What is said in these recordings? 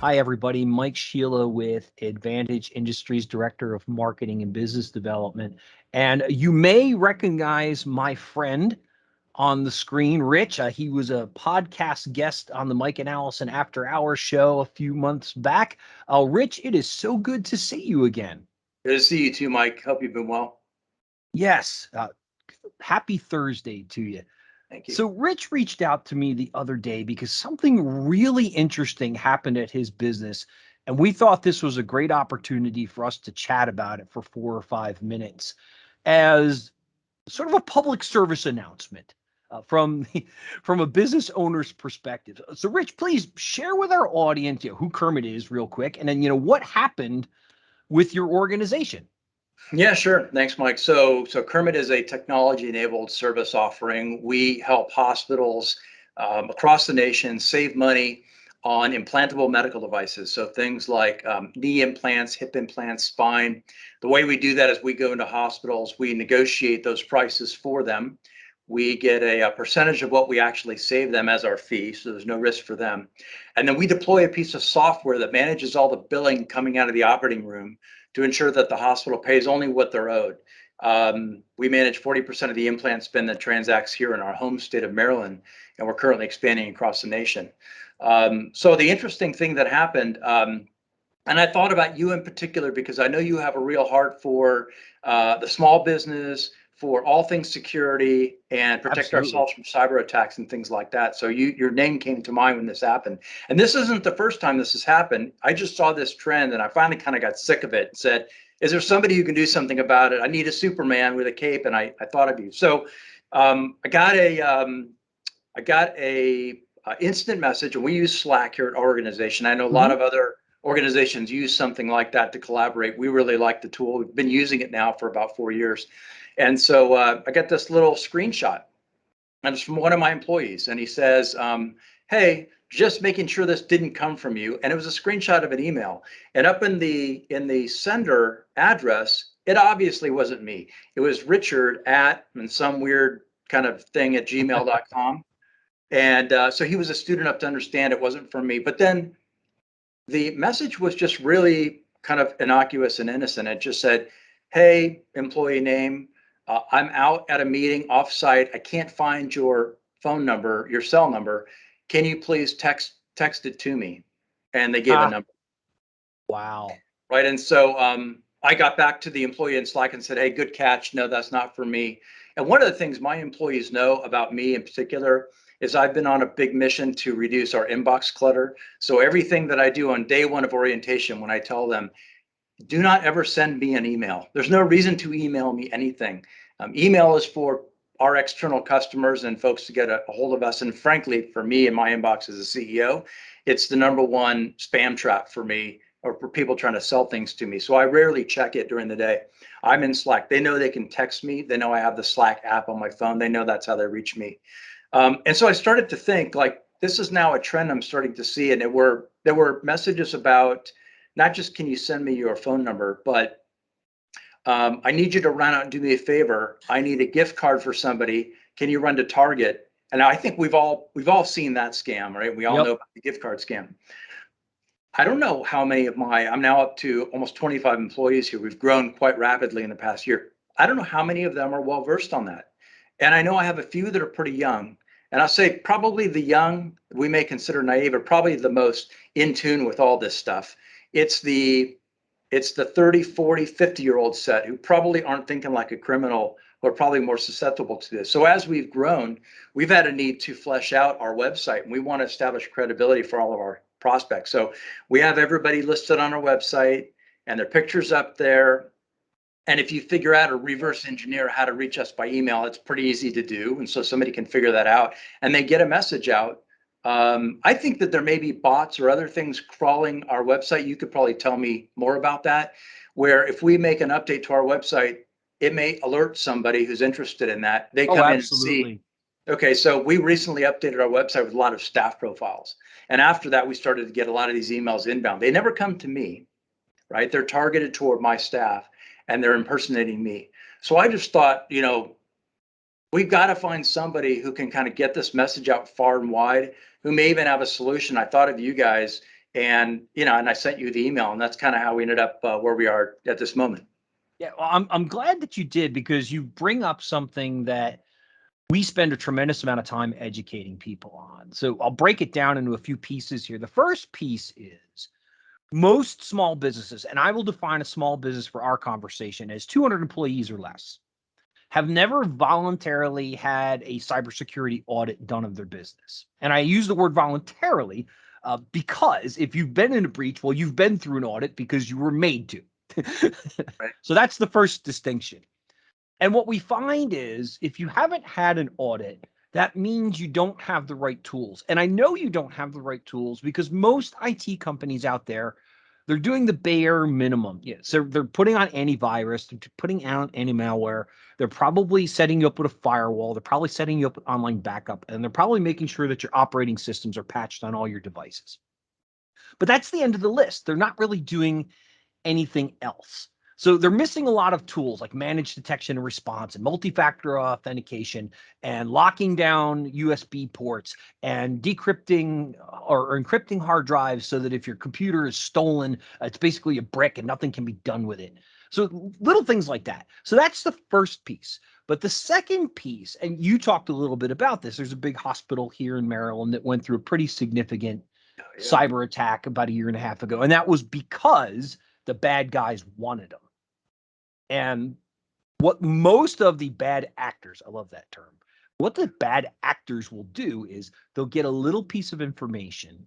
Hi, everybody. Mike Sheila with Advantage Industries, Director of Marketing and Business Development. And you may recognize my friend on the screen, Rich. He was a podcast guest on the Mike and Allison After Hours show a few months back. Rich, it is so good to see you again. Good to see you too, Mike. Hope you've been well. Yes. Happy Thursday to you. Thank you. So Rich reached out to me the other day because something really interesting happened at his business, and we thought this was a great opportunity for us to chat about it for 4 or 5 minutes as sort of a public service announcement from a business owner's perspective. So Rich, please share with our audience who Kermit is real quick, and then what happened with your organization. Yeah, sure. Thanks, Mike. So Kermit is a technology-enabled service offering. We help hospitals across the nation save money on implantable medical devices. So things like knee implants, hip implants, spine. The way we do that is we go into hospitals, we negotiate those prices for them. We get a percentage of what we actually save them as our fee, so there's no risk for them. And then we deploy a piece of software that manages all the billing coming out of the operating room to ensure that the hospital pays only what they're owed. We manage 40% of the implant spend that transacts here in our home state of Maryland, and we're currently expanding across the nation. So the interesting thing that happened, and I thought about you in particular because I know you have a real heart for the small business, for all things security, and protect Absolutely. ourselves from cyber attacks and things like that. So your name came to mind when this happened. And this isn't the first time this has happened. I just saw this trend and I finally kind of got sick of it and said, is there somebody who can do something about it? I need a Superman with a cape, and I thought of you. So I got a instant message, and we use Slack here at our organization. I know a lot of other organizations use something like that to collaborate. We really like the tool. We've been using it now for about 4 years. And so I got this little screenshot, and it's from one of my employees. And he says, hey, just making sure this didn't come from you. And it was a screenshot of an email. And up in the sender address, it obviously wasn't me. It was Richard at and some weird kind of thing at gmail.com. And so he was astute enough to understand it wasn't from me. But then the message was just really kind of innocuous and innocent. It just said, hey, employee name, I'm out at a meeting offsite. I can't find your phone number, your cell number. Can you please text it to me? And they gave a number. Wow. Right. And so I got back to the employee in Slack and said, hey, good catch. No, that's not for me. And one of the things my employees know about me in particular is I've been on a big mission to reduce our inbox clutter. So everything that I do on day one of orientation, when I tell them, do not ever send me an email. There's no reason to email me anything. Email is for our external customers and folks to get a hold of us. And frankly, for me in my inbox as a CEO, it's the number one spam trap for me, or for people trying to sell things to me. So I rarely check it during the day. I'm in Slack. They know they can text me. They know I have the Slack app on my phone. They know that's how they reach me. And so I started to think, like, this is now a trend I'm starting to see. And there were messages about not just, can you send me your phone number, but I need you to run out and do me a favor. I need a gift card for somebody. Can you run to Target? And I think we've all seen that scam, right? We all know about the gift card scam. I don't know how many I'm now up to almost 25 employees here. We've grown quite rapidly in the past year. I don't know how many of them are well versed on that. And I know I have a few that are pretty young. And I'll say probably the young, we may consider naive, are probably the most in tune with all this stuff. It's the 30, 40, 50-year-old set who probably aren't thinking like a criminal, who are probably more susceptible to this. So as we've grown, we've had a need to flesh out our website, and we want to establish credibility for all of our prospects. So we have everybody listed on our website and their pictures up there. And if you figure out or reverse engineer how to reach us by email, it's pretty easy to do. And so somebody can figure that out and they get a message out. I think that there may be bots or other things crawling our website. You could probably tell me more about that, where if we make an update to our website, it may alert somebody who's interested in that. They come in and see, okay, so we recently updated our website with a lot of staff profiles. And after that, we started to get a lot of these emails inbound. They never come to me, right? They're targeted toward my staff and they're impersonating me. So I just thought, we've got to find somebody who can kind of get this message out far and wide, who may even have a solution. I thought of you guys. And, and I sent you the email, and that's kind of how we ended up where we are at this moment. Yeah, well, I'm glad that you did, because you bring up something that we spend a tremendous amount of time educating people on. So I'll break it down into a few pieces here. The first piece is most small businesses, and I will define a small business for our conversation as 200 employees or less, have never voluntarily had a cybersecurity audit done of their business. And I use the word voluntarily because if you've been in a breach, well, you've been through an audit because you were made to. Right. So that's the first distinction. And what we find is if you haven't had an audit, that means you don't have the right tools. And I know you don't have the right tools because most IT companies out there, they're doing the bare minimum. Yeah, so they're putting on antivirus, they're putting out anti-malware, they're probably setting you up with a firewall, they're probably setting you up with online backup, and they're probably making sure that your operating systems are patched on all your devices. But that's the end of the list. They're not really doing anything else. So they're missing a lot of tools like managed detection and response and multi-factor authentication and locking down USB ports and decrypting or encrypting hard drives so that if your computer is stolen, it's basically a brick and nothing can be done with it. So little things like that. So that's the first piece. But the second piece, and you talked a little bit about this, there's a big hospital here in Maryland that went through a pretty significant Yeah. cyber attack about a year and a half ago. And that was because the bad guys wanted them. And what most of the bad actors, I love that term, what the bad actors will do is they'll get a little piece of information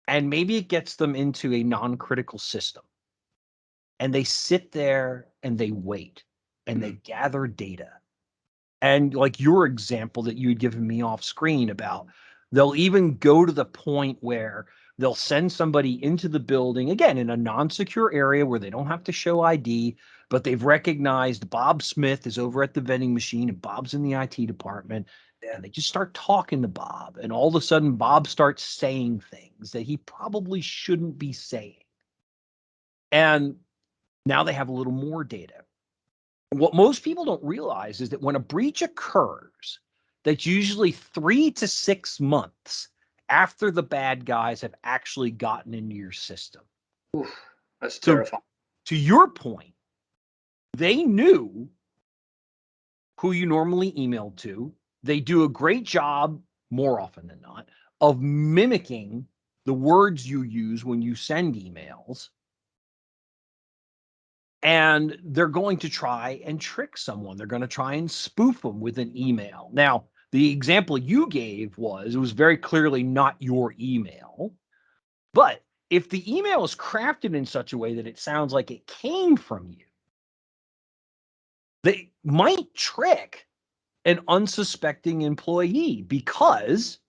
and maybe it gets them into a non-critical system. And they sit there and they wait and they gather data. And like your example that you had given me off screen about, they'll even go to the point where they'll send somebody into the building, again, in a non-secure area where they don't have to show ID, but they've recognized Bob Smith is over at the vending machine and Bob's in the IT department. Yeah. And they just start talking to Bob. And all of a sudden, Bob starts saying things that he probably shouldn't be saying. And now they have a little more data. What most people don't realize is that when a breach occurs, that's usually 3 to 6 months after the bad guys have actually gotten into your system. Oof, that's So, terrifying. to your point, they knew who you normally emailed to. They do a great job, more often than not, of mimicking the words you use when you send emails. And they're going to try and trick someone. They're going to try and spoof them with an email. Now, the example you gave was it was very clearly not your email. But if the email is crafted in such a way that it sounds like it came from you, they might trick an unsuspecting employee because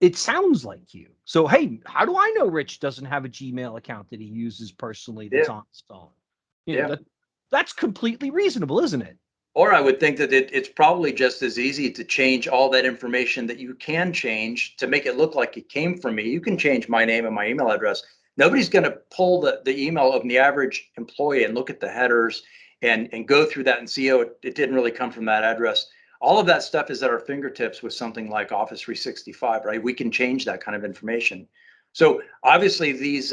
it sounds like you. So, hey, how do I know Rich doesn't have a Gmail account that he uses personally that's Yeah. on his phone? You know, Yeah. that's completely reasonable, isn't it? Or I would think that it's probably just as easy to change all that information that you can change to make it look like it came from me. You can change my name and my email address. Nobody's going to pull the email of the average employee and look at the headers and go through that and see, oh, it didn't really come from that address. All of that stuff is at our fingertips with something like Office 365, right? We can change that kind of information. So obviously these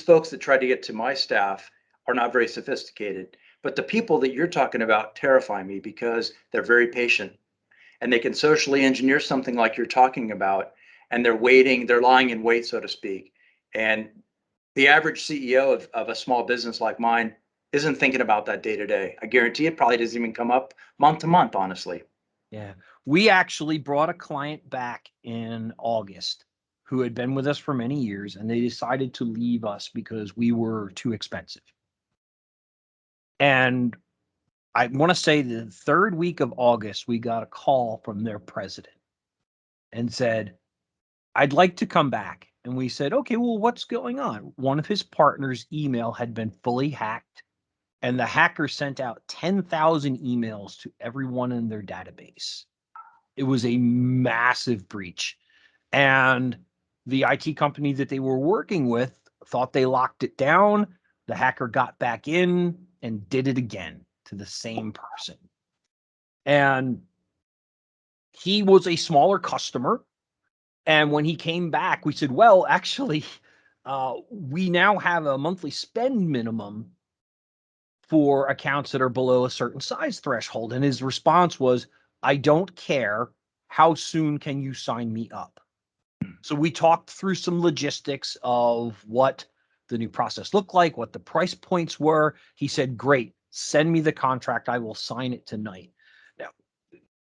folks that try to get to my staff are not very sophisticated. But the people that you're talking about terrify me because they're very patient and they can socially engineer something like you're talking about. And they're waiting, they're lying in wait, so to speak. And the average CEO of a small business like mine isn't thinking about that day to day. I guarantee it probably doesn't even come up month to month, honestly. Yeah. We actually brought a client back in August who had been with us for many years, and they decided to leave us because we were too expensive. And I want to say the third week of August, we got a call from their president and said, I'd like to come back. And we said, okay, well, what's going on? One of his partners' email had been fully hacked, and the hacker sent out 10,000 emails to everyone in their database. It was a massive breach. And the IT company that they were working with thought they locked it down. The hacker got back in and did it again to the same person. And he was a smaller customer. And when he came back, we said, well, actually, we now have a monthly spend minimum for accounts that are below a certain size threshold. And his response was, I don't care. How soon can you sign me up? So we talked through some logistics of what the new process looked like, what the price points were. He said, great, send me the contract. I will sign it tonight. Now,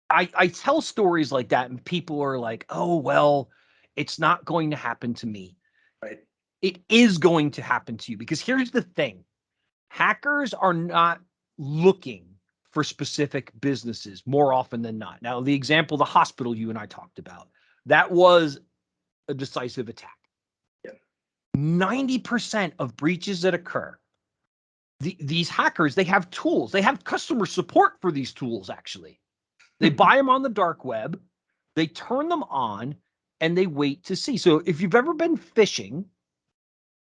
I tell stories like that, and people are like, oh, well, it's not going to happen to me. Right. It is going to happen to you, because here's the thing. Hackers are not looking for specific businesses more often than not. Now, the example, the hospital you and I talked about, that was a decisive attack. Yeah. 90% of breaches that occur, these hackers, they have tools. They have customer support for these tools, actually. They buy them on the dark web, they turn them on, and they wait to see. So if you've ever been fishing,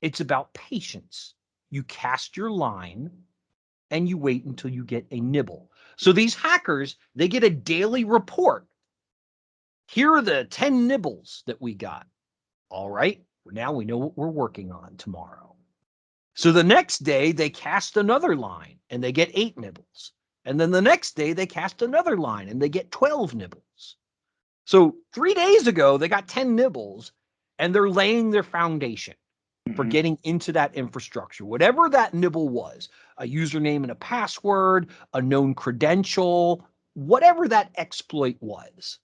it's about patience. You cast your line and you wait until you get a nibble. So these hackers, they get a daily report. Here are the 10 nibbles that we got. All right, now we know what we're working on tomorrow. So the next day, they cast another line and they get 8 nibbles. And then the next day, they cast another line and they get 12 nibbles. So 3 days ago, they got 10 nibbles, and they're laying their foundation for getting into that infrastructure, whatever that nibble was, a username and a password, a known credential, whatever that exploit was.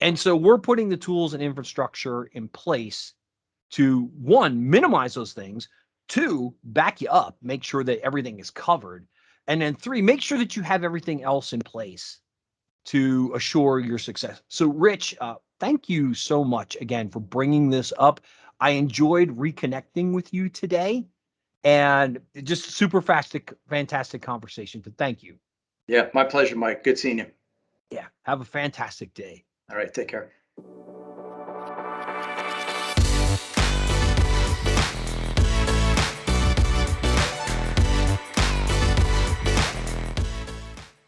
And so we're putting the tools and infrastructure in place to, one, minimize those things, two, back you up, make sure that everything is covered, and then three, make sure that you have everything else in place to assure your success. So Rich, thank you so much again for bringing this up. I enjoyed reconnecting with you today, and just super fantastic conversation. So thank you. Yeah, my pleasure, Mike. Good seeing you. Yeah, have a fantastic day. All right, take care.